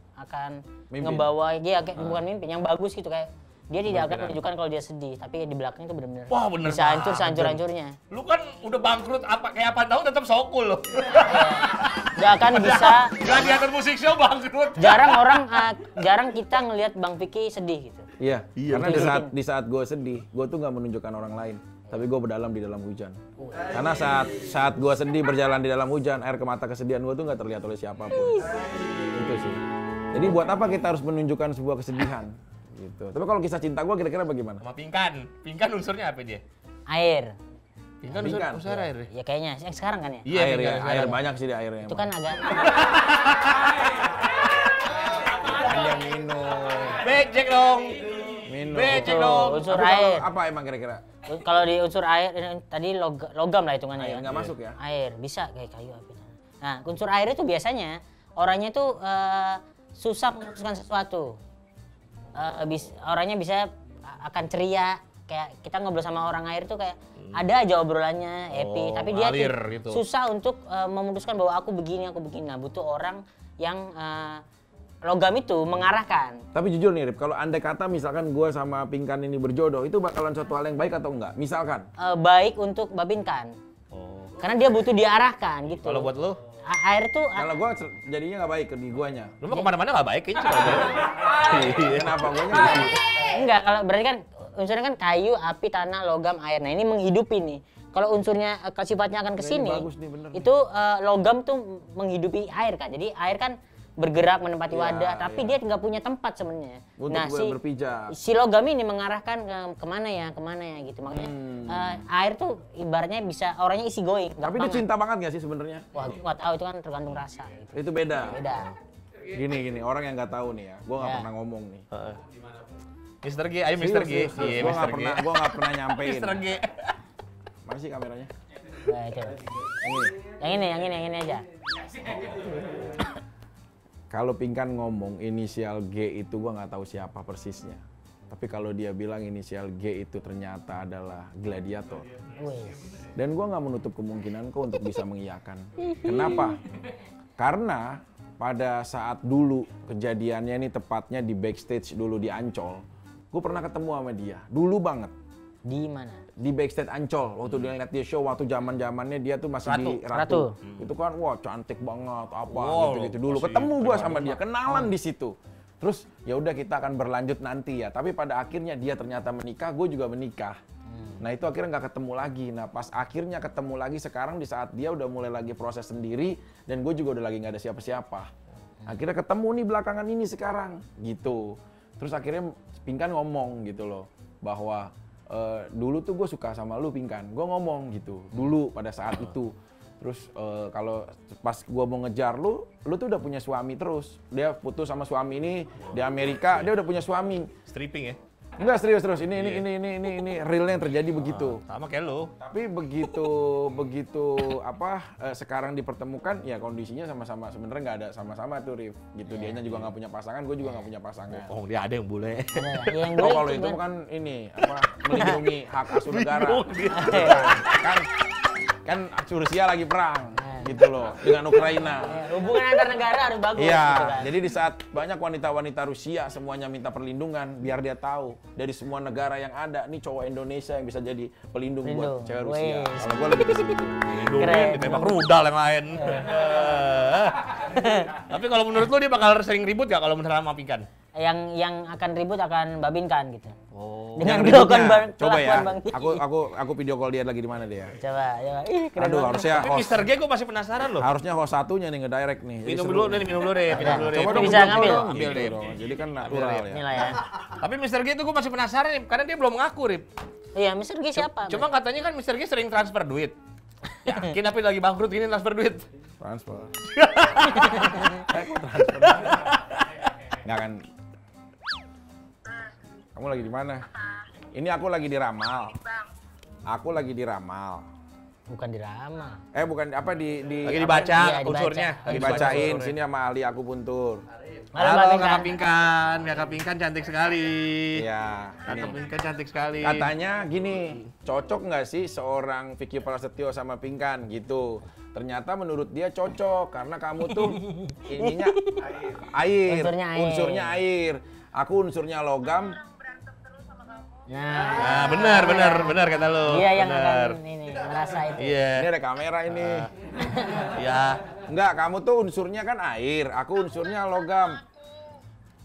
Mimpin. ngebawa dia kayak bukan mimpin, yang bagus gitu kayak dia tidak akan menunjukkan kalau dia sedih, tapi di belakang itu benar-benar Wah, bener bisa hancur banget. sehancur-hancurnya. Lu kan udah bangkrut kayak apa tahun tetap sokul lo. Gak akan bisa. Gladiator musik show bangkrut. Jarang kita ngelihat Bang Vicky sedih gitu. Iya. Iya, Karena betul. di saat gue sedih, gue tuh nggak menunjukkan orang lain, tapi gue berdalam di dalam hujan. Karena saat gue sedih berjalan di dalam hujan, air ke mata kesedihan gue tuh nggak terlihat oleh siapapun. Itu sih. Jadi buat apa kita harus menunjukkan sebuah kesedihan? Gitu. Tapi kalau kisah cinta gue kira-kira bagaimana? Sama Pingkan. Pingkan unsurnya apa dia? Air. Pingkan Pingkan. unsur air. Ya kayaknya yang sekarang kan ya. Iya, air Pingkan ya, unsur air banyak sih di airnya. Itu kan agak Panjang minum. Becek dong. Minum. Becek dong. unsur Tapi kalau air. apa emang kira-kira? Kalau di unsur air tadi logam lah hitungannya Air ya. nggak masuk ya? Air bisa kayak kayu api. Nah, unsur air itu biasanya orangnya tuh susah memutuskan sesuatu. Orangnya bisa akan ceria, kayak kita ngobrol sama orang air tuh kayak ada aja obrolannya happy, Oh, tapi dia tuh ngalir gitu. susah untuk memutuskan bahwa aku begini. Nah, butuh orang yang logam itu mengarahkan. Tapi jujur nih Rip, kalau andai kata misalkan gue sama Pingkan ini berjodoh, itu bakalan suatu hal yang baik atau enggak? Misalkan. Baik untuk babinkan. Oh. Karena dia butuh diarahkan gitu. Kalau buat lu, Air tuh Kalau gue jadinya nggak baik ke guanya. lu mah kemana-mana nggak baik kayaknya. kalau gua. Iya. Kenapa guanya nggak baik? enggak, kalau berarti kan unsurnya kan kayu, api, tanah, logam, air. Nah, ini menghidupi nih. Kalau unsurnya sifatnya akan ke sini, bagus nih, bener nih. itu logam tuh menghidupi air kan. Jadi air kan bergerak menempati Iya, wadah, tapi iya. dia nggak punya tempat sebenarnya. Untuk Nah, berpijak. si logam ini mengarahkan kemana ya gitu. Makanya air tuh ibaratnya bisa orangnya isi going. Tapi dia cinta banget nggak sih sebenarnya? Wah, nggak tahu itu kan tergantung rasa. Gitu. Itu beda. Beda. Gini, orang yang nggak tahu nih ya, gue nggak Ya. pernah ngomong nih. Heeh. Mr. G, ayo Mr. G. Iya, Gua Mr. G. nggak pernah nyampein. Mr. G. Mana sih kameranya? Nah, coba. Yang ini aja. Kalau Pinkan ngomong inisial G itu gua nggak tahu siapa persisnya. Tapi kalau dia bilang inisial G itu ternyata adalah gladiator. Wih. Dan gua nggak menutup kemungkinan kok untuk bisa mengiyakan. Kenapa? Karena pada saat dulu kejadiannya ini tepatnya di backstage dulu di Ancol, gue pernah ketemu sama dia. Dulu banget. Di mana? Di backstage Ancol waktu dia lihat dia show waktu zamannya dia tuh masih di Ratu. Itu kan wah cantik banget apa Wow, gitu dulu masih ketemu gua sama prima dia kenalan di situ. Terus ya udah kita akan berlanjut nanti ya, tapi pada akhirnya dia ternyata menikah, gue juga menikah. Nah itu akhirnya nggak ketemu lagi. Nah pas akhirnya ketemu lagi sekarang di saat dia udah mulai lagi proses sendiri dan gue juga udah lagi nggak ada siapa-siapa. Akhirnya ketemu nih belakangan ini sekarang gitu. Terus akhirnya Pinkan ngomong gitu loh bahwa dulu tuh gue suka sama lu Pinkan. Gue ngomong gitu dulu pada saat itu. Terus kalau pas gue mau ngejar lu tuh udah punya suami terus. Dia putus sama suami ini di Amerika, dia udah punya suami. Stripping ya? Enggak serius terus. Ini realnya yang terjadi begitu. Sama kayak lu. Tapi begitu sekarang dipertemukan ya kondisinya sama-sama sebenarnya nggak ada sama-sama tuh Rif gitu. Dianya juga nggak punya pasangan, gue juga nggak punya pasangan. Oh, dia ada yang bule. Ada yang Oh boleh kalau itu kan ini melindungi hak asuh negara. Kan Rusia lagi perang gitu loh dengan Ukraina. hubungan antar negara harus bagus gitu Iya, kan. jadi di saat banyak wanita-wanita Rusia semuanya minta perlindungan, biar dia tahu dari semua negara yang ada, nih cowok Indonesia yang bisa jadi pelindung buat cewek Rusia. Wih. Kalau gue lebih ke situ. Keren. Ditembak rudal yang lain. Tapi kalau menurut lu dia bakal sering ribut gak kalau beneran sama Pinkan? Yang akan ribut akan babinkan gitu. Oh. Dengan Yang melakukan ributnya, coba ya, Bang. aku video call dia lagi di mana dia. Coba. Ih, keren Aduh, banget. harusnya Tapi host, Mr. G gue masih penasaran loh. harusnya host satunya nih ngedirect nih. Jadi Minum seru. dulu deh, minum dulu deh. Coba Itu dong, bisa gua ngambil? dong, Ambil gitu deh. dong. Jadi kan natural ya. Inilah ya. Tapi Mr. G itu gue masih penasaran nih, karena dia belum ngaku, Rip. Iya, Mr. G siapa? Cuma katanya kan Mr. G sering transfer duit. Yakin tapi lagi bangkrut gini transfer duit. Transfer. Aku transfer. Nggak kan. Kamu lagi di mana? Ini aku lagi di Ramal. Aku lagi di Ramal. Bukan diramal. Bukan apa di Lagi dibaca Iya, dibaca. unsurnya. lagi bacain sini sama ahli aku puntur. Halo Kakak Pinkan. Kakak Pinkan cantik sekali. Iya. Kakak ini. Pinkan cantik sekali. Katanya gini, cocok nggak sih seorang Vicky Prasetyo sama Pinkan gitu? Ternyata menurut dia cocok karena kamu tuh ininya air, unsurnya air. Aku unsurnya logam. Nah, Benar kata lu. dia yang Benar. akan ini merasa itu. Iya. Ini ada kamera ini. Iya. Enggak, kamu tuh unsurnya kan air, aku unsurnya logam.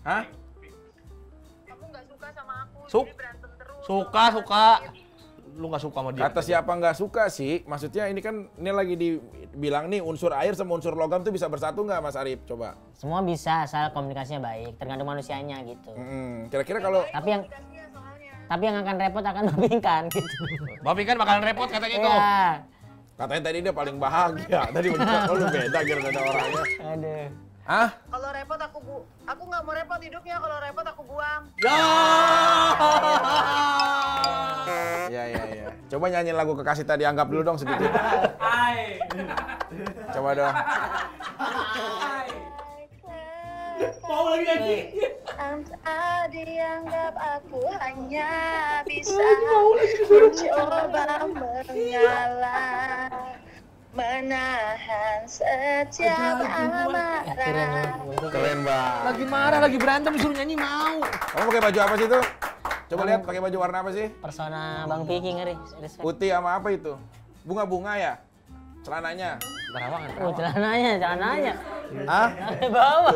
Hah? Kamu nggak suka sama aku, Suk- jadi berantem terus. Suka. Lu nggak suka sama dia? Kata siapa nggak suka sih? Maksudnya ini kan ini lagi dibilang nih unsur air sama unsur logam tuh bisa bersatu nggak Mas Arif? Coba. Semua bisa asal komunikasinya baik, tergantung manusianya gitu. Kira-kira kalau Tapi yang akan repot akan babinkan gitu. Bang Pinkan bakalan repot katanya tuh. Iya. katanya tadi dia paling bahagia. Tadi bener lu beda kira-kira orangnya. Aduh. Hah? Kalau repot aku nggak mau repot hidupnya. Kalau repot aku buang. Iya. Coba nyanyiin lagu Kekasih Tadi Anggap dulu dong sedikit. Coba dong. Mau lagi nyanyi. Dianggap aku hanya bisa mencoba mengalah, menahan setiap amarah. Keren banget. Lagi marah, lagi berantem disuruh nyanyi mau. Kamu pakai baju apa sih itu? Coba lihat pakai baju warna apa sih? Persona Bang Piki ngeri. Respect. Putih sama apa itu? Bunga-bunga ya? Celananya? Terawangan. Oh, celananya. Hah? Sampai bawah.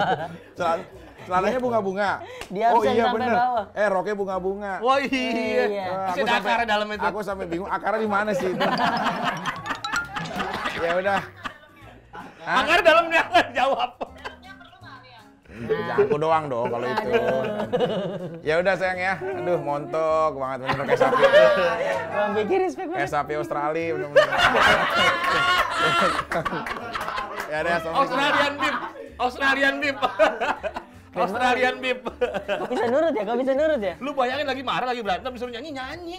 Celananya bunga-bunga? Dia Oh absen iya sampai bener. bawah. Roknya bunga-bunga. Wah iya. Iya. Masih ada akar dalam itu. Aku sampai bingung akarnya di mana sih itu. Ya udah. Hah? Akar dalamnya jawab. Ya, aku doang dong kalau itu. Ya udah sayang ya. Aduh montok banget bener kayak sapi. Bang Piki respect Kayak banget. sapi Australia bener-bener. Ya udah, Assalamualaikum. Australian beef. Australian beef. Kok bisa nurut ya? Kok bisa nurut ya? Lu bayangin lagi marah, lagi berantem, disuruh nyanyi. Nyanyi.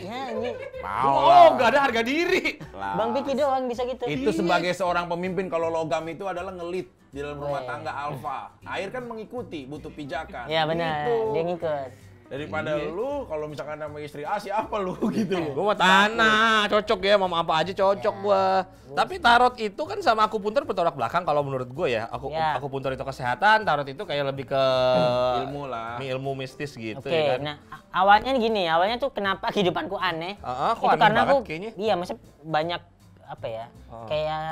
Oh, nggak ada harga diri. Bang Piki doang bisa gitu. Itu sebagai seorang pemimpin, kalau logam itu adalah ngelit di dalam rumah tangga alfa. Air kan mengikuti, butuh pijakan. Iya benar, Gitu. dia ngikut. Daripada lu kalau misalkan sama istri A siapa lu gitu loh. Gua mau tanah, cocok ya, mau apa aja cocok gua. Tapi tarot itu kan sama akupuntur bertolak belakang kalau menurut gua ya. Akupuntur itu kesehatan, tarot itu kayak lebih ke Ilmu lah. ilmu mistis gitu Oke, ya kan. nah awalnya gini, awalnya tuh kenapa kehidupanku aneh? Kok itu aneh karena banget aku, kayaknya. iya maksudnya banyak apa ya, kayak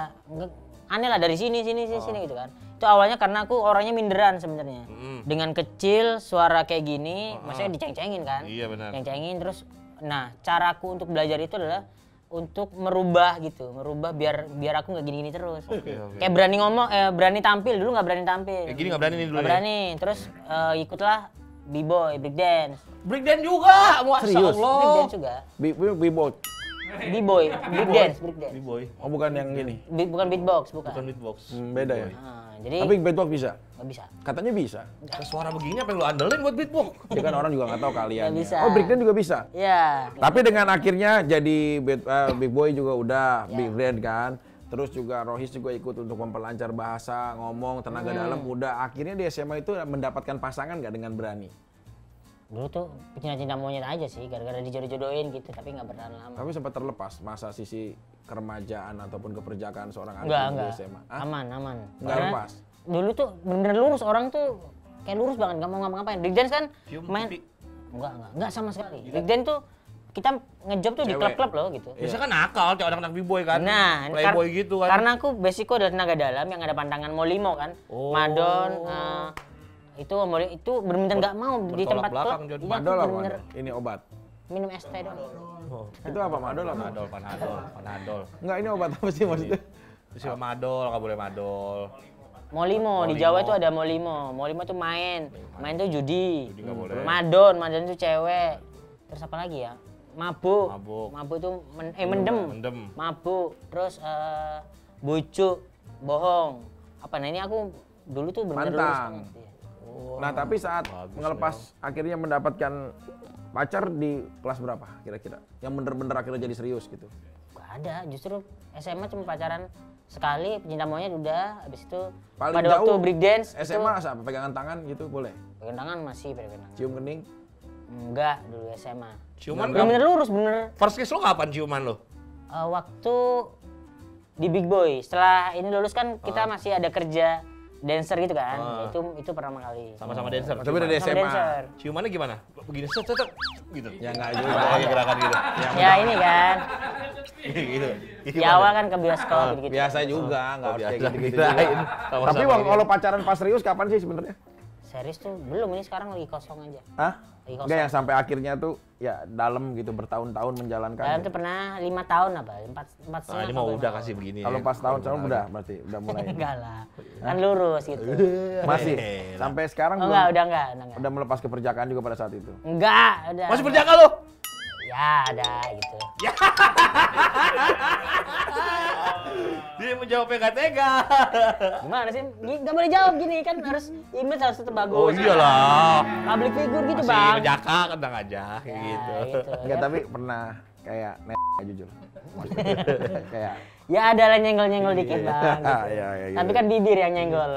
aneh lah dari sini gitu kan. Itu awalnya karena aku orangnya minderan sebenarnya. Dengan kecil suara kayak gini, maksudnya diceng-cengin kan. Iya benar. Ceng-cengin terus, nah caraku untuk belajar itu adalah untuk merubah gitu, biar aku nggak gini-gini terus. Kayak berani ngomong, berani tampil dulu nggak berani tampil. Kayak gini nggak berani nih dulu Nggak ya? berani, terus ikutlah b-boy, break dance. Breakdance juga, Masya Serius? Allah. Break dance juga. Bebot. B-boy, break dance. B-boy, Oh bukan yang gini. Bukan beatbox, bukan. bukan beatbox. Beda ya. Nah, jadi Tapi beatbox bisa. nggak bisa. Katanya bisa. Suara begini apa yang lu andelin buat beatbox? Dia kan orang juga nggak tahu kalian. Nggak bisa. Oh breakdance juga bisa. Ya. Tapi dengan akhirnya jadi big boy juga udah, big brand kan. Terus juga Rohis juga ikut untuk memperlancar bahasa, ngomong, tenaga dalam. Udah akhirnya di SMA itu mendapatkan pasangan nggak dengan berani. Dulu tuh cinta monyet aja sih, gara-gara dijodoh-jodohin gitu, tapi nggak bertahan lama. Tapi sempat terlepas masa sisi keremajaan ataupun keperjakaan seorang anak Enggak, di enggak. SMA. Hah? Aman. Nggak Karena lepas? Dulu tuh bener-bener lurus, orang tuh kayak lurus banget, nggak mau ngapa-ngapain. Breakdance kan Cium main, pipi. enggak sama sekali. Breakdance tuh kita ngejob tuh di Cewek. klub-klub loh gitu. Biasa kan nakal, cewek anak-anak b-boy kan. Nah, Playboy gitu kan. Karena aku basicku adalah tenaga dalam yang ada pandangan mau limo kan. Oh. Madon, itu bener-bener nggak mau di Bertolak tempat belakang, klub. Jon. Iya, Madol apa? bener-bener Ini obat. minum es teh doang. Itu apa madol apa? Panadol. Enggak, ini obat apa sih maksudnya? Terus ya madol, nggak boleh madol. Molimo, di Molimo. Jawa itu ada molimo. Molimo tuh main tuh judi. Judi nggak boleh. Madon tuh cewek. Terus apa lagi ya? Mabuk. Mabuk. Itu mendem. Mendem. Mabuk. Terus bujuk, bohong. Apa nah ini aku dulu tuh bener-bener lurus Pantang. banget. Iya. Nah, tapi saat melepas akhirnya mendapatkan pacar di kelas berapa kira-kira? Yang bener-bener akhirnya jadi serius gitu. Gak ada, justru SMA cuma pacaran sekali, pencinta monyet udah, habis itu Paling pada jauh waktu break dance SMA apa? Pegangan tangan gitu boleh? pegang tangan masih pegang tangan. Cium kening? Enggak, dulu SMA. Ciuman Bener-bener lurus, bener. First kiss lo kapan ciuman lo? Waktu di Big Boy, setelah ini lulus kan kita masih ada kerja dancer gitu kan, itu pertama kali. Sama-sama dancer. Tapi udah di Sama SMA. dancer. Ciumannya gimana? Begini, set, gitu. Ya enggak juga. Oh, iya, gerakan gitu. Ya ini kan, Gitu. di awal kan ke bioskop gitu. Biasa juga, enggak harus kayak biasa, gitu-gitu kirain. juga. Sama-sama Tapi gitu. kalau pacaran pas serius kapan sih sebenarnya? Series tuh belum, ini sekarang lagi kosong aja. Hah? Lagi kosong. Enggak yang sampai akhirnya tuh ya dalam gitu bertahun-tahun menjalankan. Dalam tuh pernah 5 tahun apa? 4 Nah, setengah. ini mau sampai udah 5 kasih begini. Kalau ya. pas tahun udah berarti udah mulai. Enggak lah, kan lurus gitu. Masih Elah. sampai sekarang Oh, belum. udah enggak. Udah melepas keperjakaan juga pada saat itu. Enggak, udah. Masih berjaga lo? Ya, ada gitu. Dia menjawabnya gak tega. Gimana sih? Enggak boleh jawab gini kan, harus image harus tetap bagus. Oh iyalah. Public figure gitu, Masih Bang. ngejaka tenang aja kayak Ya, gitu. Enggak, tapi pernah kayak jujur. Kayak Ya ada lah nyenggol-nyenggol dikit, Bang. ah, gitu. iya, iya, gitu. Tapi kan bibir yang nyenggol.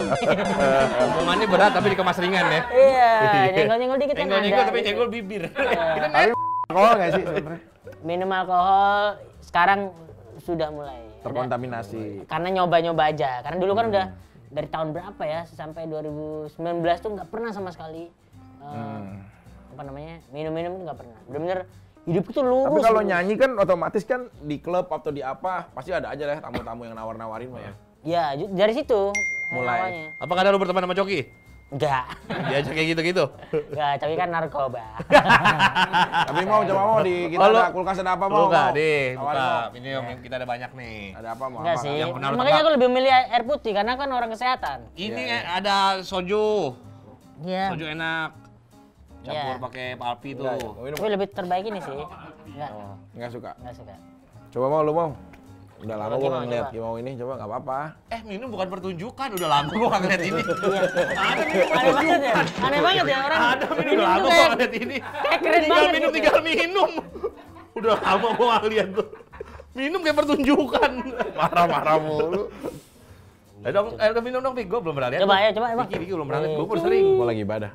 Omongannya berat tapi dikemas ringan ya. Iya, nyenggol-nyenggol dikit kan ada. Nyenggol tapi gitu. nyenggol bibir. tapi alkohol nggak sih sebenarnya? Minum alkohol sekarang sudah mulai. Terkontaminasi. Karena nyoba-nyoba aja. Karena dulu kan udah dari tahun berapa ya sampai 2019 tuh nggak pernah sama sekali apa namanya minum-minum tuh nggak pernah. Bener-bener hidupku tuh lurus. Tapi kalau lurus. nyanyi kan otomatis kan di klub atau di apa pasti ada aja lah tamu-tamu yang nawar-nawarin mah ya. Ya dari situ Mulai. awalnya. Apakah ada lu berteman sama Coki? Enggak. Diajak kayak gitu-gitu. Enggak, tapi kan narkoba. Tapi mau coba mau di kita Oh, lu- ada kulkas ada apa mau? Lu enggak mau? deh, Tawarin, buka. mau. Ini yang kita ada banyak nih. Ada apa mau Enggak apa? sih. Yang pernah lu Makanya tebak. aku lebih memilih air putih karena kan orang kesehatan. Ini Iya, ada soju. Iya. Soju enak. Campur Iya. pakai palpi tuh. Enggak, ya. Mau minum? Tapi lebih terbaik ini sih. Enggak. Enggak suka. Enggak suka. Coba mau lu mau. Udah lama gua nggak ngeliat Kimau ini, coba nggak apa-apa. Minum bukan pertunjukan, udah lama gua nggak ngeliat ini. Ada minum Aneh banget ya, aneh banget ya orang. Ada minum udah lama gua nggak ngeliat ini. Keren banget. Tinggal minum. Udah lama gua nggak ngeliat tuh. Minum kayak pertunjukan. Marah-marah mulu. Ayo minum dong, Pik. Gua belum pernah lihat. Coba ya, coba emang. Diki belum pernah lihat. Gua sering. Gua lagi ibadah.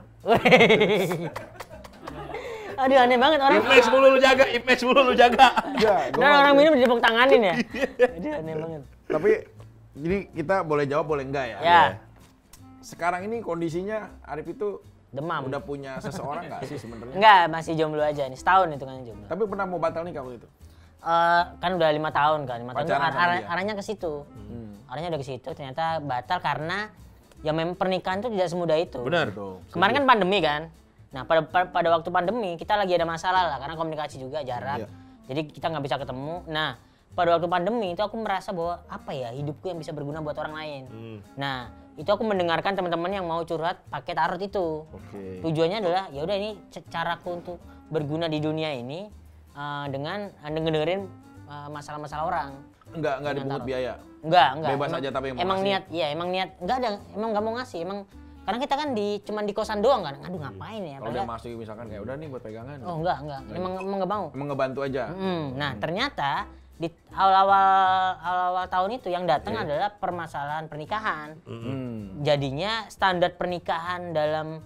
Aduh aneh banget orang. Image mulu lu jaga. Enggak, Dan orang minum ditepuk tanganin ya. Aduh aneh banget. Tapi jadi kita boleh jawab boleh enggak ya? Ya. Sekarang ini kondisinya Arif itu Demam. udah punya seseorang nggak sih sebenarnya? Enggak, masih jomblo aja nih. Setahun itu kan jomblo. Tapi pernah mau batal nikah waktu itu? Kan udah 5 tahun kan. 5 tahun tuh Pacaran sama dia? arahnya ke situ. Arahnya udah ke situ, ternyata batal karena ya memang pernikahan tuh tidak semudah itu. Benar. Kemarin kan pandemi kan. Nah, pada waktu pandemi kita lagi ada masalah lah karena komunikasi juga jarak. Iya. Jadi kita nggak bisa ketemu. Nah, pada waktu pandemi itu aku merasa bahwa apa ya hidupku yang bisa berguna buat orang lain. Nah, itu aku mendengarkan teman-teman yang mau curhat pakai tarot itu. Oke. Tujuannya adalah ya udah ini caraku untuk berguna di dunia ini dengan dengerin masalah-masalah orang. Enggak dipungut biaya. Enggak. Bebas aja tapi mau emang ngasih. niat, iya emang niat. Enggak ada, emang nggak mau ngasih. Emang karena kita kan cuman di kosan doang kan. Aduh ngapain ya? Kalau dia masuk misalkan kayak udah nih buat pegangan. Oh enggak. Emang nggak mau. Emang ngebantu aja. Nah ternyata di awal-awal tahun itu yang datang adalah permasalahan pernikahan. Jadinya standar pernikahan dalam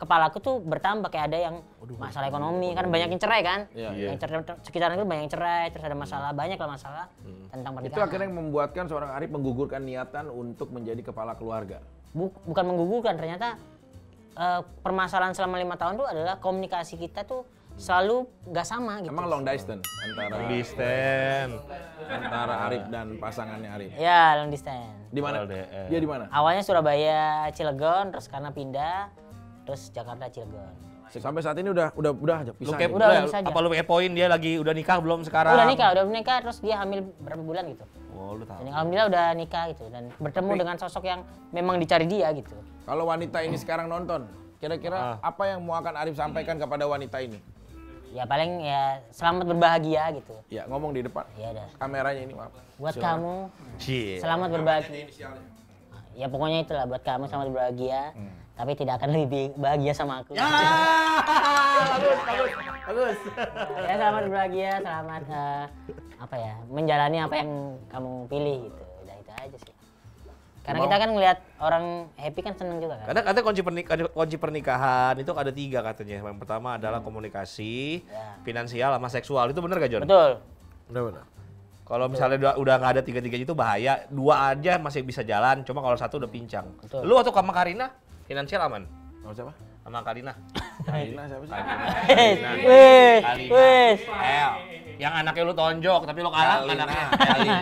kepalaku tuh bertambah kayak ada yang masalah ekonomi kan banyak yang cerai kan. Iya. Yang sekitaran itu banyak yang cerai, terus ada masalah banyak lah masalah tentang pernikahan. Itu akhirnya membuatkan seorang Arif menggugurkan niatan untuk menjadi kepala keluarga. Bukan menggugurkan, ternyata permasalahan selama 5 tahun itu adalah komunikasi kita tuh selalu nggak sama gitu. Emang long distance antara Arif dan pasangannya Arif. Ya long distance. Di mana? LDR. Dia di mana? Awalnya Surabaya Cilegon, terus karena pindah, terus Jakarta Cilegon. Sampai saat ini udah aja pisah. ya? Udah bisa aja. Apa lu kepoin dia lagi udah nikah belum sekarang? Udah nikah, terus dia hamil berapa bulan gitu. Oh, lu tahu. Dan alhamdulillah udah nikah gitu dan bertemu dengan sosok yang memang dicari dia gitu. Kalau wanita ini sekarang nonton, kira-kira apa yang mau akan Arif sampaikan kepada wanita ini? Ya paling ya selamat berbahagia gitu. Ya ngomong di depan. Ya udah. Kameranya ini maaf. Buat kamu Cie. selamat berbahagia. Ya pokoknya itulah buat kamu selamat berbahagia. Tapi tidak akan lebih bahagia sama aku. Bagus. Ya selamat berbahagia, selamat apa ya menjalani apa yang kamu pilih gitu. Udah itu aja sih. Karena kita kan ngelihat orang happy kan seneng juga kan. Kadang katanya kunci pernikahan itu ada 3 katanya. Yang pertama adalah komunikasi, finansial sama seksual. Itu benar gak, Jon? Betul. Benar. Kalau misalnya udah nggak ada 3-3 itu bahaya. 2 aja masih bisa jalan, cuma kalau 1 udah pincang. Betul. Lu waktu sama Karina finansial aman? Mau siapa? Sama Karina? Karina siapa sih? Wes. Yang anaknya lu tonjok tapi lu kalah anaknya. Karina.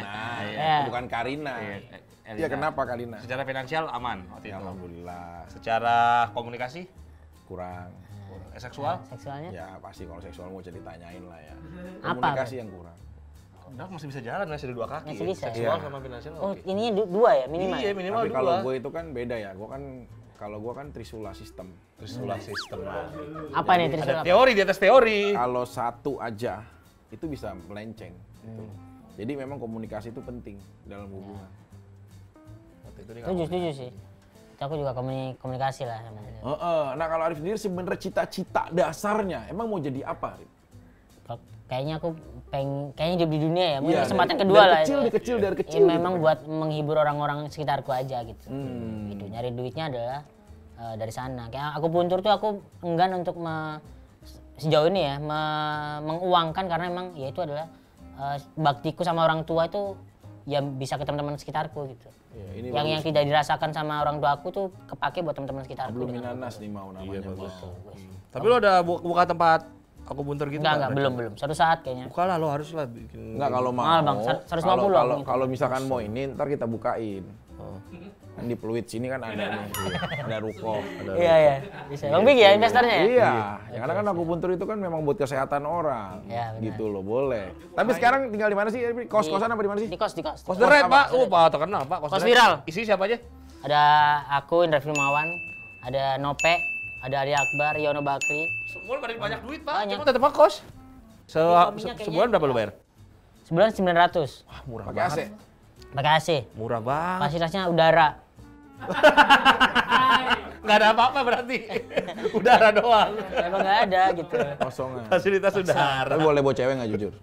Ya. Bukan Karina. Iya kenapa Karina? Secara finansial aman waktu itu. Alhamdulillah. Secara komunikasi Kurang. seksual? Seksualnya? Ya pasti kalau seksual mau ditanyain lah ya. Apa? Komunikasi yang kurang. Udah masih bisa jalan, masih ada 2 kaki. Masih bisa. Seksual Iya. sama finansial. Oh, oke. ininya 2 ya minimal. Iya, minimal Tapi 2. kalau gue itu kan beda ya. Kalau gue kan trisula sistem. Trisula sistem. Apa nih Trisula? Ada teori di atas teori. Kalau satu aja itu bisa melenceng. Gitu. Jadi memang komunikasi itu penting dalam hubungan. Waktu itu dia Setuju sih. Itu aku juga komunikasi lah sama dia. Nah kalau Arif sendiri sebenarnya cita-cita dasarnya emang mau jadi apa, Arif? Kayaknya aku kayaknya hidup di dunia ya. Mungkin Iya, kesempatan dari- kedua dari lah. kecil, itu. dari kecil, dari Ya, kecil memang gitu. buat menghibur orang-orang sekitarku aja gitu. Gitu. Nyari duitnya adalah dari sana. Kayak aku puntur tuh aku enggan untuk sejauh ini ya menguangkan karena emang ya itu adalah baktiku sama orang tua itu ya bisa ke teman-teman sekitarku gitu. Ya, ini Yang tidak dirasakan sama orang tua aku tuh kepake buat teman-teman sekitarku. belum dengan minanas nih mau namanya. Tapi lo ada buka tempat aku bunter gitu? Enggak, belum. Suatu saat kayaknya. Buka lah, lo harus lah bikin. Enggak kalau mau. Mahal, Bang. 150 Kalau misalkan mau ini ntar kita bukain. Kan di Pluit sini kan ada nih. Ada ruko, ada Iya. Bisa. Bang Big ya investornya ya? Iya, ya, karena kan akupuntur itu kan memang buat kesehatan orang. Iya, benar. Gitu loh, boleh. Tapi sekarang tinggal di mana sih? Kos-kosan apa di mana sih? Di kos. Kos The Red, Pak. Pak terkenal, Pak. Kos The Red. viral. Isi siapa aja? Ada aku, Indra Firmawan, ada Nope, ada Ali Akbar, Yono Bakri. Semua pada banyak duit, Pak. Banyak. Cuma tetap kos. Hobinya kayaknya Sebulan berapa lo bayar? Sebulan 900. Wah, murah Pakai AC. banget. Pakai AC. Murah banget. Fasilitasnya udara. Nggak ada apa-apa berarti. Udara doang. Emang nggak ada gitu. Kosongan. Fasilitas udara. Tapi boleh bawa cewek nggak jujur?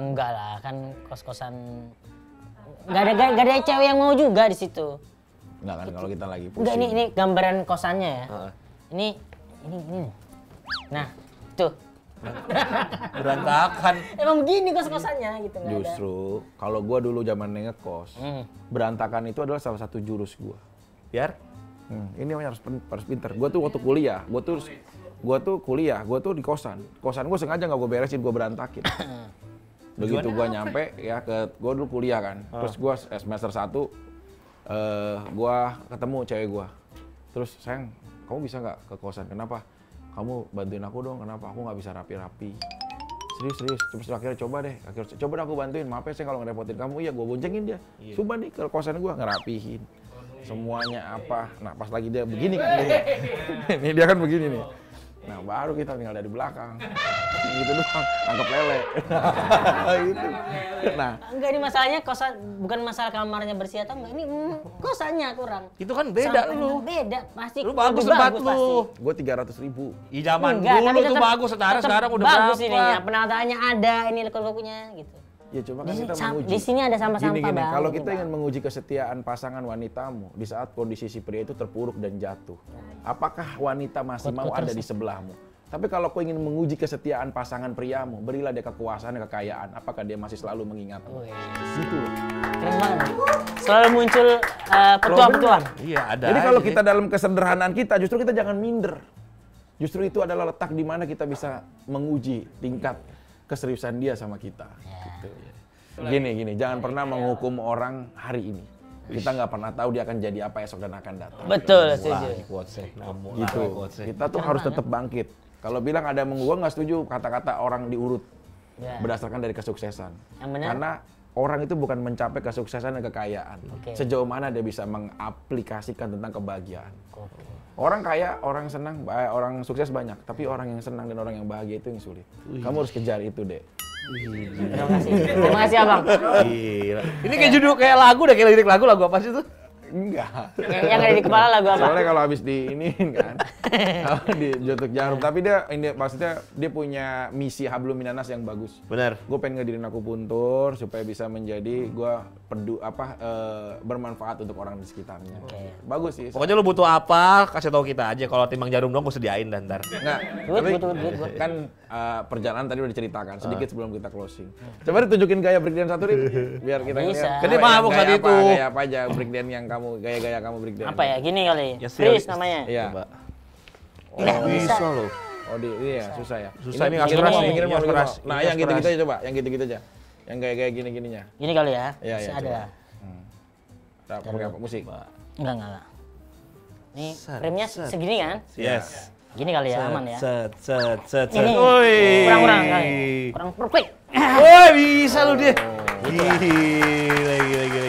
Enggak lah, kan kos-kosan nggak ada cewek yang mau juga di situ. Enggak kan kalau kita lagi Enggak, pusing. ini gambaran kosannya ya. Heeh. Ini. Nah, tuh. Berantakan. Emang begini kos-kosannya gitu nggak ada. Justru kalau gua dulu zaman ngekos, berantakan itu adalah salah satu jurus gua. Biar Ini namanya harus pinter. Gua tuh waktu kuliah, gua tuh di kosan. Kosan gua sengaja nggak gua beresin, gua berantakin. Begitu gua nyampe ya gua dulu kuliah kan. Terus gua semester 1 gua ketemu cewek gua. Terus, sayang, kamu bisa nggak ke kosan? Kenapa? Kamu bantuin aku dong, kenapa? Aku nggak bisa rapi-rapi. Serius. Terus akhirnya coba deh aku bantuin. Maaf ya saya kalau ngerepotin kamu. Iya, gua boncengin dia. Coba nih ke kosan gua ngerapihin. Semuanya apa. Nah, pas lagi dia begini kan dia. Ini dia kan begini nih. Nah, baru kita tinggal dari belakang. Gitu doang, nangkep lele. Gitu. Nah, Enggak, ini masalahnya kosan, bukan masalah kamarnya bersih atau enggak. Ini kosannya kurang. itu kan beda Sampai lu. Beda, pasti. Lu bagus lebih tempat pasti. lu. gua 300.000. Di zaman Enggak, dulu tapi tuh tetap- bagus, tetap sekarang udah bagus berapa? ininya, penataannya ada, ini logo-logonya gitu. Ya coba Di kan kita sini- menguji. di sini ada sampah-sampah, Gini, Bang. kalau Gitu, kita Bang. ingin menguji kesetiaan pasangan wanitamu di saat kondisi si pria itu terpuruk dan jatuh, apakah wanita masih mau ada di sebelahmu? Tapi kalau kau ingin menguji kesetiaan pasangan priamu, berilah dia kekuasaan dan kekayaan. Apakah dia masih selalu mengingatmu? Gitu loh. Keren banget. Selalu muncul petua-petua. Iya, ada. Jadi kalau aja kita dalam kesederhanaan kita, justru kita jangan minder. Justru itu adalah letak di mana kita bisa menguji tingkat keseriusan dia sama kita. Gitu. Gini, jangan pernah menghukum orang hari ini. Kita nggak pernah tahu dia akan jadi apa esok dan akan datang. Betul, setuju. Gitu. Kita tuh harus tetap bangkit. Kalau bilang ada gua nggak setuju kata-kata orang diurut Ya. berdasarkan dari kesuksesan. Yang benar. Karena orang itu bukan mencapai kesuksesan dan kekayaan. Oke. Sejauh mana dia bisa mengaplikasikan tentang kebahagiaan. Orang kaya, orang senang, orang sukses banyak. Tapi orang yang senang dan orang yang bahagia itu yang sulit. Kamu harus kejar itu, Dek. Terima kasih Abang. Gila. Ini kayak judul kayak lagu deh, kayak lirik lagu apa sih tuh? Enggak. Yang ada di kepala lagu apa? Soalnya kalau habis di iniin kan, di jotok jarum. Tapi dia ini maksudnya dia punya misi hablum minanas yang bagus. Bener. Gue pengen ngedirin akupuntur supaya bisa menjadi gue bermanfaat untuk orang di sekitarnya. Bagus sih. Pokoknya lu butuh apa, kasih tahu kita aja. Kalau timbang jarum dong gue sediain dan ntar. Enggak, Duit, tapi duit. kan perjalanan tadi udah diceritakan sedikit sebelum kita closing. Coba ditunjukin gaya breakdance satu Rit, biar kita Bisa. lihat. Kan dia mabuk Gaya tadi apa, itu. Gaya apa aja breakdance yang kamu, gaya-gaya kamu breakdance. Apa ya? Gini kali. Ya, Freeze namanya. Iya. Coba. Nggak bisa. loh. Oh iya, susah ya. Susah ini, pinggir keras mau, nih, pinggir ini mau, pinggir keras. mau. Nah, Ini yang gitu-gitu keras. aja coba, yang gitu-gitu aja. Yang gaya-gaya gini-gininya. Gini kali ya. Iya, Masih iya, ada. coba. Nah, pakai apa? Musik. Enggak. Ini Set, frame-nya set. segini kan? Yes. Gini kali ya, aman ya. Set. Ini Woi. kurang kali. Kurang perfect. Woi, bisa lu dia.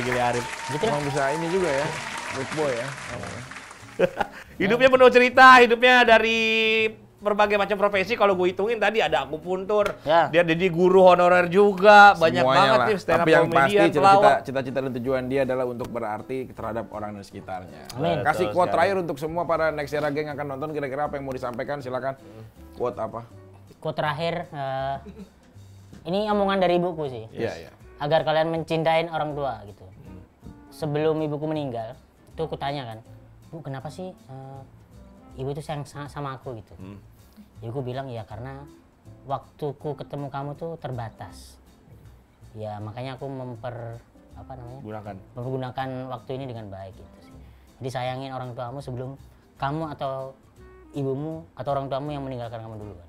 Gila Arif. Gitu Emang bisa ini juga ya. Good boy ya. Hidupnya penuh cerita, hidupnya dari berbagai macam profesi. Kalau gue hitungin tadi ada akupuntur, Ya. dia jadi guru honorer juga, banyak Semuanya banget lah. nih stand up Tapi yang pasti comedian, pelawak. cita-cita dan tujuan dia adalah untuk berarti terhadap orang di sekitarnya. Amin. Kasih Betul quote sekali. terakhir untuk semua para Next Era Gang yang akan nonton, kira-kira apa yang mau disampaikan, silakan. Quote apa? Quote terakhir, ini omongan dari ibuku sih. Iya. Agar kalian mencintai orang tua gitu. Sebelum ibuku meninggal, itu aku tanya kan, Bu kenapa sih ibu itu sayang sama aku gitu. Ibuku bilang ya karena waktuku ketemu kamu tuh terbatas. Ya makanya aku mempergunakan waktu ini dengan baik gitu sih. Jadi sayangin orang tuamu sebelum kamu atau ibumu atau orang tuamu yang meninggalkan kamu duluan.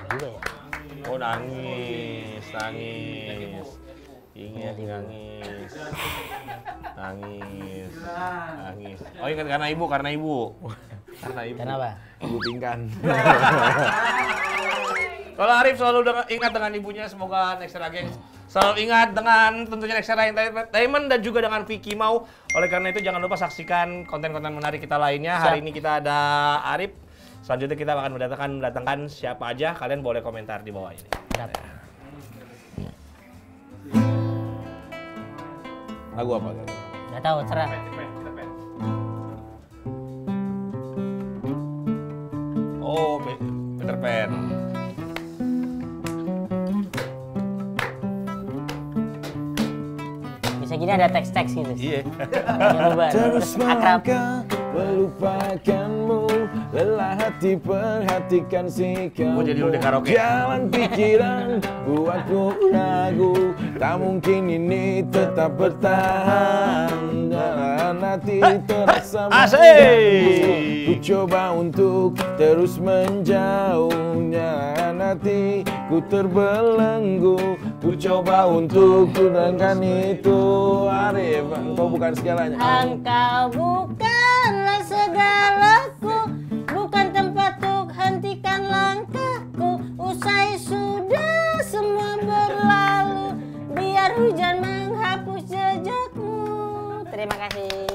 Juga ya. Oh nangis. Ingat nangis. Oh ingat karena ibu. Karena ibu. Kenapa? Ibu pingkan. Kalau Arif selalu ingat dengan ibunya, semoga Next Era Gang selalu ingat dengan tentunya Next Era Entertainment dan juga dengan Vicky Mau. Oleh karena itu jangan lupa saksikan konten-konten menarik kita lainnya. Hari ini kita ada Arif Selanjutnya kita akan mendatangkan siapa aja, kalian boleh komentar di bawah ini. Lagu apa? Nggak tahu, serah. Oh, Peter Pan. Bisa gini ada teks-teks gitu. Iya. Yang beban. Terus Akrab. melangkah melupakanmu, lelah hati perhatikan sikapmu. Mau jadi lu di karaoke. Jalan pikiran buatku ragu, tak mungkin ini tetap bertahan. Jalan hati terasa Asik. mengganggu, ku coba untuk terus menjauh. Jalan hati ku terbelenggu, ku coba untuk kurangkan itu. Arif, engkau bukan segalanya. Engkau bukanlah segalaku, bukan tempat untuk hentikan langkahku. Usai sudah semua berlalu, biar hujan menghapus jejakmu. Terima kasih.